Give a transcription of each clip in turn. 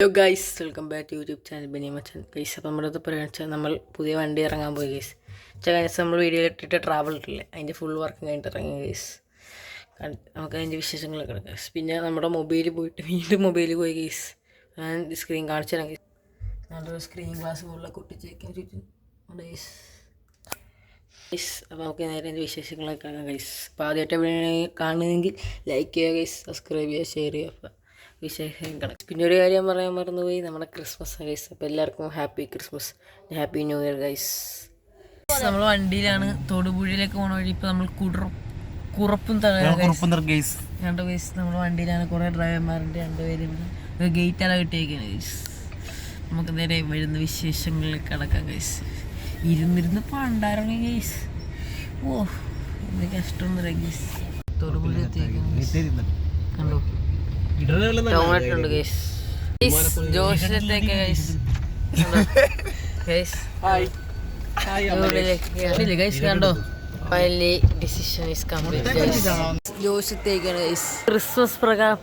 Hello guys, welcome back to YouTube channel Beni Machan. Guys, അപ്പോൾ നമ്മുടെ ഇത് പറയുക നമ്മൾ പുതിയ വണ്ടി ഇറങ്ങാൻ പോയി ഗൈസ്. ഗൈസ്, നമ്മൾ വീഡിയോ ഇട്ടിട്ട് ട്രാവൽ ഇട്ടില്ലേ, അതിൻ്റെ ഫുൾ വർക്ക് കഴിഞ്ഞിട്ട് ഇറങ്ങി ഗൈസ്. നമുക്ക് അതിൻ്റെ വിശേഷങ്ങളൊക്കെ എടുക്കാം ഗൈസ്. പിന്നെ നമ്മുടെ മൊബൈൽ പോയിട്ട് വീണ്ടും മൊബൈൽ പോയി ഗൈസ്. ഞാൻ സ്ക്രീൻ കാണിച്ചു തരാം ഗൈസ്. നല്ലൊരു സ്ക്രീൻ ഗ്ലാസ് പോലുള്ള കുട്ടിച്ചേക്കാൻ ചുറ്റും ഗൈസ്. അപ്പോൾ നമുക്ക് നേരെ അതിൻ്റെ വിശേഷങ്ങളൊക്കെ കാണാം ഗൈസ്. അപ്പോൾ ആദ്യമായിട്ട് കാണുന്നെങ്കിൽ ലൈക്ക് ചെയ്യുക ഗൈസ്, സബ്സ്ക്രൈബ് ചെയ്യുക, ഷെയർ ചെയ്യുക. അപ്പോൾ വിശേഷങ്ങൾ പിന്നെ ഒരു കാര്യം പറയാൻ മറന്നുപോയി, നമ്മുടെ ക്രിസ്മസ് ഗൈസ്. അപ്പോൾ എല്ലാവർക്കും happy Christmas, happy new year guys. നമ്മൾ വണ്ടിയിലാണ് തൊടുപുഴയിലേക്ക് പോകണ വഴി. ഇപ്പോൾ നമ്മൾ കുറപ്പും ഗൈസ്. നമ്മുടെ വണ്ടിയിലാണ്. കുറേ ഡ്രൈവർമാരുണ്ട്, രണ്ടുപേരുണ്ട്. ഗേറ്റെല്ലാം കിട്ടിയേക്കാണ് ഗൈസ്. നമുക്ക് നേരെ വരുന്ന വിശേഷങ്ങളിലേക്ക് കടക്കാം ഗൈസ്. ഇരുന്നിരുന്ന് പണ്ടായിരുന്നു ഗൈസ്. ഓ, എന്ത് കഷ്ടമൊന്നുമില്ല ഗൈസ്. തൊടുപുഴ എത്തിയേക്കാണ് കണ്ടോ. ടൊമാറ്റോ ഉണ്ട് ഗൈസ്. ജോഷിലത്തേക്ക് ഗൈസ് ഗൈസ് കണ്ടോ. Finally decision is complete guys. ജോഷിലത്തേക്കാണ് ഗൈസ്. ക്രിസ്മസ്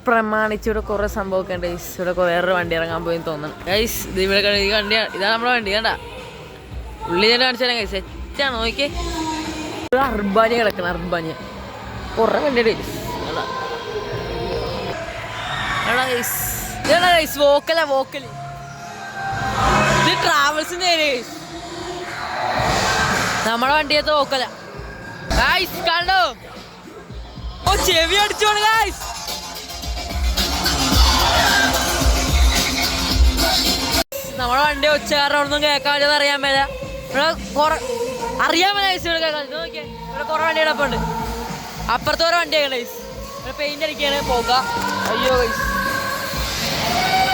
പ്രമാണിച്ച് ഇവിടെ കുറെ സംഭവമൊക്കെ ഉണ്ട് ഗൈസ്. ഇവിടെ വേറൊരു വണ്ടി ഇറങ്ങാൻ പോയി തോന്നണം ഗൈസ്. ഇത് ഇവിടെ ഈ വണ്ടി, ഇതാണ് നമ്മുടെ വണ്ടി കണ്ട. ഉള്ളി തന്നെ കാണിച്ചു തരാം ഗൈസ്. സെറ്റാണ് നോക്കിയേ. അർബാനിയ കിടക്കണം, അർബാനിയ. കുറെ വണ്ടിയുണ്ട് ഗൈസ്. വോക്കല് ഇത് ട്രാവൽസിന്റെ നമ്മുടെ വണ്ടിയത്തെ വോക്കല ഗൈസ് കണ്ടോ. ഓ, ചെവി അടിച്ചോണ് ഗൈസ്. നമ്മുടെ വണ്ടി ഒച്ചക്കാരൻ ഒന്നും കേൾക്കാൻ പറ്റുന്ന അറിയാൻ മേല. ഇവിടെ അറിയാൻ മേല ഗൈസ്. ഇവിടെ കേൾക്കാൻ നോക്കിയാൽ ഇവിടെ കുറെ വണ്ടി കിടപ്പുണ്ട്. അപ്പുറത്തെ ഓരോ വണ്ടിയാണ് ഗൈസ്. ഇവിടെ പെയിന്റ് അടിക്കാണ് പോക. അയ്യോ ഗൈസ്,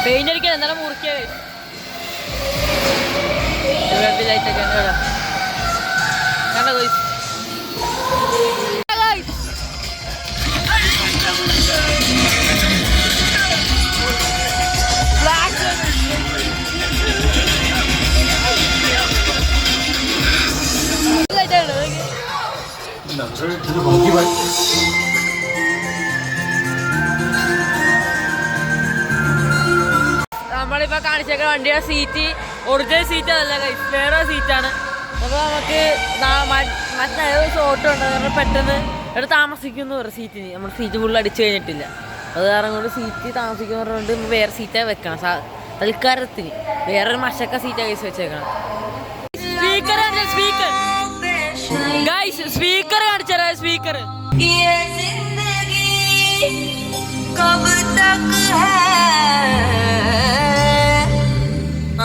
പെയിന്റ് അടിക്കാൻ എന്നാലും മുറിക്കുക ഗൈസ്. ലൈറ്റൊക്കെ കണ്ടോ ഗൈസ്. നമ്മളിപ്പോൾ കാണിച്ചേക്കുന്ന വണ്ടിയുടെ സീറ്റ് ഒറിജിനൽ സീറ്റ് അതല്ല ഗൈസ്, വേറെ സീറ്റാണ്. അപ്പോൾ നമുക്ക് മറ്റേ ഓട്ടോ ഉണ്ട്, നമ്മൾ പെട്ടെന്ന് ഇവിടെ താമസിക്കുന്നു പറയും സീറ്റിന്. നമ്മുടെ സീറ്റ് ഫുള്ള് അടിച്ചു കഴിഞ്ഞിട്ടില്ല. അത് കാരണം കൊണ്ട് സീറ്റ് താമസിക്കുന്നവരുണ്ട് വേറെ സീറ്റാണ് വെക്കണം. തൽക്കാലത്തിന് വേറൊരു മഷക്ക സീറ്റാണ് ഗൈസ് വെച്ചേക്കണം. സ്പീക്കർ കാണിച്ചാ സ്പീക്കർ.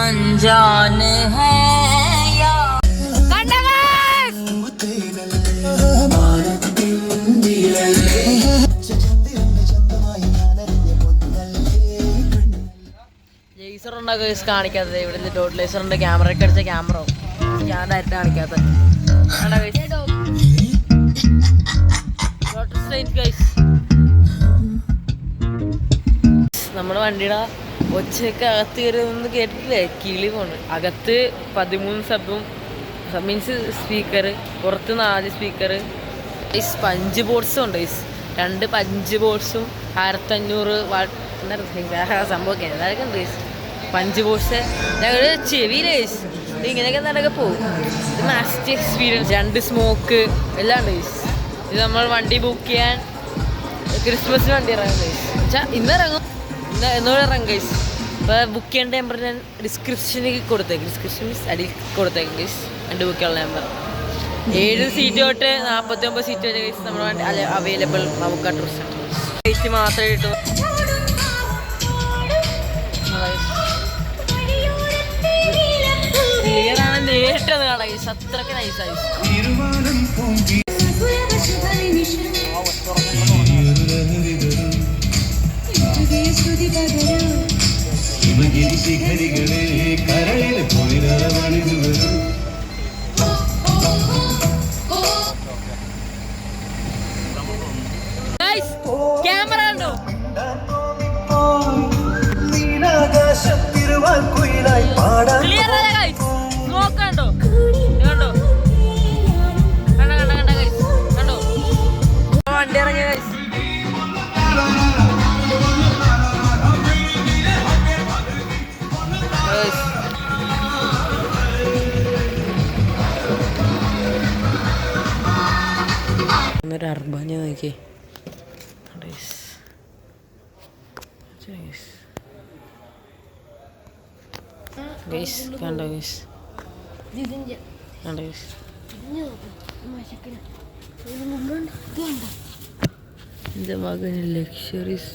अनजान है ലേസർ കാണിക്കാത്തത്. ഇവിടെ ഡോട്ട് ലേസറിന്റെ ക്യാമറ ഒക്കെ അടിച്ച ക്യാമറ ഞാൻ ഡയറക്റ്റ് കാണിക്കാത്തത്. നമ്മുടെ വണ്ടിയുടെ ഒച്ചയൊക്കെ അകത്ത് കയറിയൊന്നും കേട്ടിട്ടില്ലേ, കിളി പോണ്. അകത്ത് 13 സബും മീൻസ് സ്പീക്കർ, പുറത്ത് 4 സ്പീക്കർ. പഞ്ച് ബോർഡ്സും ഉണ്ട് ഗൈസ്. 2 പഞ്ച് ബോർഡ്സും 1500 വാട്ട് സംഭവമൊക്കെ അതൊക്കെ ഉണ്ട് ഗൈസ്. പഞ്ച് ബോർഡ്സ് ഞങ്ങൾ ചെവിയിലെ ഗൈസ്. ഇത് ഇങ്ങനെയൊക്കെ എന്തൊക്കെ പോകും. ഇത് മാസ്റ്റ് എക്സ്പീരിയൻസ്. 2 സ്മോക്ക് എല്ലാം ഉണ്ട് ഗൈസ്. ഇത് നമ്മൾ വണ്ടി ബുക്ക് ചെയ്യാൻ ക്രിസ്മസിന് വണ്ടി ഇറങ്ങും ഗൈസ്. ഇന്ന് ഇറങ്ങും, എന്നോട് ഇറങ്ങും ഗൈസ്. അപ്പോൾ ബുക്ക് ചെയ്യേണ്ട നമ്പർ ഞാൻ ഡിസ്ക്രിപ്ഷനിൽ കൊടുത്തേക്കും. ഡിസ്ക്രിപ്ഷൻ അടിയിൽ കൊടുത്തേക്കും ഗൈസ്. എൻ്റെ ബുക്കുള്ള നമ്പർ. 7 സീറ്റ് തൊട്ട് 49 സീറ്റ് വരെ ഗൈസ് നമ്മുടെ വണ്ടി അവൈലബിൾ. നമുക്ക് അഡ്രസ് സീറ്റ് മാത്രമേ കിട്ടൂ. ക്ലിയറാണ്, നേരിട്ടത് കാണാം ഗൈസ്. അത്രയ്ക്ക് നൈസായി. ക്യാമറ ഉണ്ടോ? ക്ലിയർ അല്ലേ ഗൈസ്? നോക്കണ്ടോ? കണ്ടോ കണ്ട ഗൈസ്, കണ്ടോ വണ്ടി ഇറങ്ങിയ ഗൈസ്. എന്നൊരു അർബാഞ്ഞ നോക്കിയേ ഗൈസ് കണ്ടോ ഗൈസ് കണ്ടോ ഗൈസ് എൻ്റെ മകന് ലക്ഷറീസ്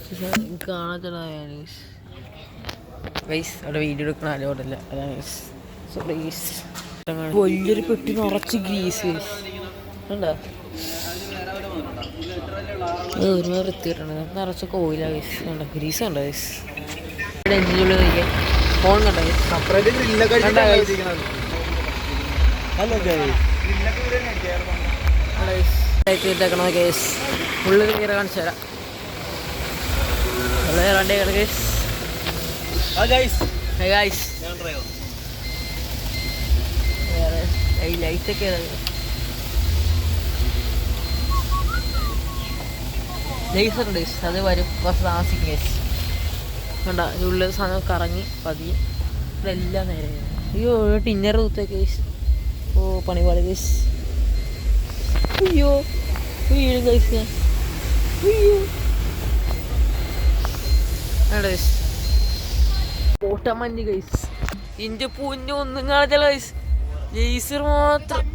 കാണാത്തതാണ് ഗൈസ് അവിടെ വീഡിയോ എടുക്കണ അലോടല്ല അതാണ് ഗൈസ്. സോ ഗൈസ് വലിയൊരു പെട്ടി നിറച്ച് ഗ്രീസ് ഗൈസ് കണ്ടോ ഒരുപാട് വൃത്തിയിട്ടുണ്ട് നിറച്ച് കോയില ഗൈസ് കണ്ടോ ഗ്രീസ് കണ്ടോ ഗൈസ് ഇവിടെ എഞ്ചിനുള്ളിൽ നോക്കിയാൽ ഫോൺ കണ്ടോ ഗൈസ് ഇട്ടേക്കണോ ഗൈസ് ഉള്ളിൽ കയറി കാണിച്ചു തരാം ഉള്ളിൽ കയറാണ്ടേ ഗൈസ് ലൈറ്റൊക്കെ ലേസറുണ്ട് ഗൈസ് അത് വരും കുറച്ച് താമസിക്കും ഗൈസ് കണ്ട ഉള്ളിൽ സാധനം കറങ്ങി പതിയെ ഇവിടെ എല്ലാം നേരെ അയ്യോ ടിന്നർ കുത്തൊക്കെ ഗൈസ് ഓ പണിപാട് ഗൈസ് അയ്യോ വീഴും ഗൈസ് ഞാൻ അയ്യോ ഗൈസ് ഓട്ടമഞ്ഞ് ഗൈസ് ഇന്റെ പൊന്നു ഒന്നും കാണിച്ചല്ല ഗൈസ് ലേസർ മാത്രം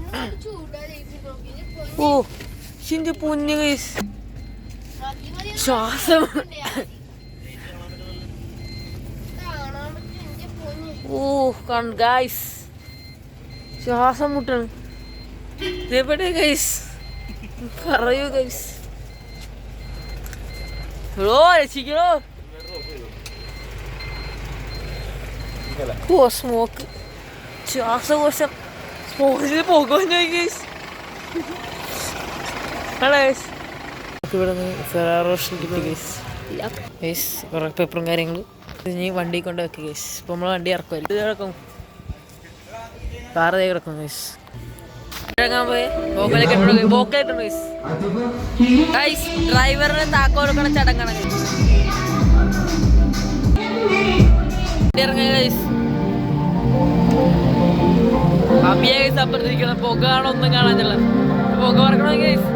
ഓ ഇന്റെ പൊന്നു ഗൈസ് ശ്വാസം ഓ ഗൈസ് ശ്വാസം മുട്ടാണ് എവിടെ ഗൈസ് പറയൂ ഗൈസ് ഓ രക്ഷിക്കണോ ഓ സ്മോക്ക് ശ്വാസകോശം സ്മോക്കിൽ പോകുന്നു ഗൈസ് ഇവിടെ നിന്ന് ഫെറാറോഷൻ കിട്ടി ഗൈസ് ഗൈസ് കുറേ പേപ്പറും കാര്യങ്ങളും ഇനി വണ്ടി കൊണ്ട് വെക്കുക ഗൈസ് ഇപ്പം നമ്മൾ വണ്ടി ഇറക്കുമായിരിക്കും ഇത് കിടക്കും കാറ് കിടക്കും ഗൈസ് ഇറങ്ങാൻ പോയി ബോക്കലായിട്ടുണ്ട് ഗൈസ് ഗൈസ് ഡ്രൈവറിന് താക്കോ കൊടുക്കണ ചടങ്ങാണ് ഗൈസ് ഇറങ്ങുക ഗൈസ് അബിയ ഗൈസ് അപ്പുറത്തിരിക്കണം പുക കാണോ ഒന്നും കാണാനില്ല പുക പറക്കണോ ഗൈസ്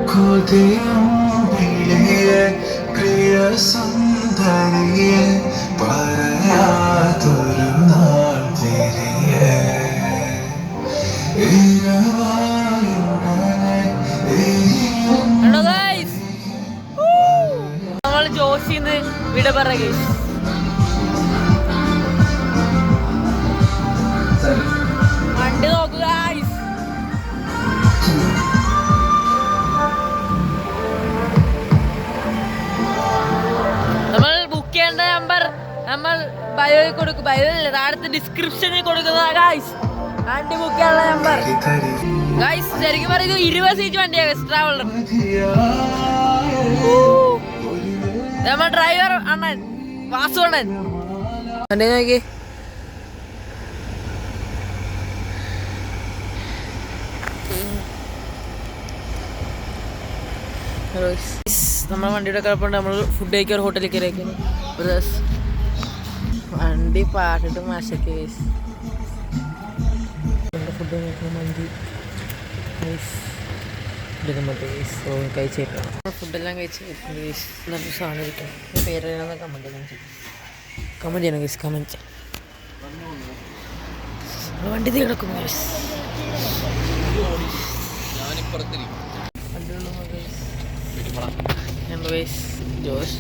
നമ്മൾ ജോഷിന്ന് വിട പറ ഗൈസ് വണ്ടി നോക്കുക ഗൈസ് നമ്മൾ ബുക്ക് ചെയ്യേണ്ട നമ്പർ നമ്മൾ ബയോയിൽ കൊടുക്കും ബയോയില്ല താഴത്തെ ഡിസ്ക്രിപ്ഷനിൽ കൊടുക്കുന്ന ഗൈസ് വണ്ടി ബുക്ക് ചെയ്യാനുള്ള നമ്പർ ഗൈസ് ശരിക്കും പറയുന്നത് 20 സീറ്റ് വണ്ടിയാ ഗൈസ് ട്രാവലർ നമ്മൾ ഡ്രൈവർ അണ്ണൻ വാസു അണ്ണൻ വണ്ടി നോക്കി നമ്മൾ വണ്ടിയുടെ കുഴപ്പമുണ്ട് നമ്മൾ ഫുഡ് കഴിക്കാൻ ഒരു ഹോട്ടലിൽ കയറിയേക്കുന്നു ഒരു ദിവസം വണ്ടി പാട്ടിട്ട് മാശക്ക് ഗൈസ് ഫുഡ് കഴിക്കുന്ന മന്തി ഗൈസ് കഴിച്ചേക്കണം ഫുഡെല്ലാം കഴിച്ച് ഗൈസ് നല്ല സാധനം കിട്ടും പേരെന്ന് കമൻറ്റ് ചെയ്യണം ഗൈസ് കമൻറ്റ് വണ്ടി കിടക്കും ഗൈസ് ജോസ്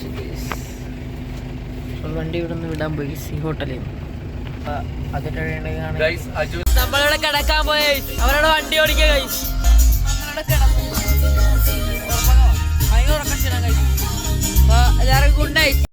വണ്ടി ഇവിടെ നിന്ന് വിടാൻ പോയി ഈ ഹോട്ടലിൽ നമ്മളിവിടെ കിടക്കാൻ പോയ അവരോട് വണ്ടി ഓടിക്കുക കഴിച്ച് ഭയങ്കര ഉറക്കം എല്ലാവർക്കും ഗുഡ് നൈറ്റ്.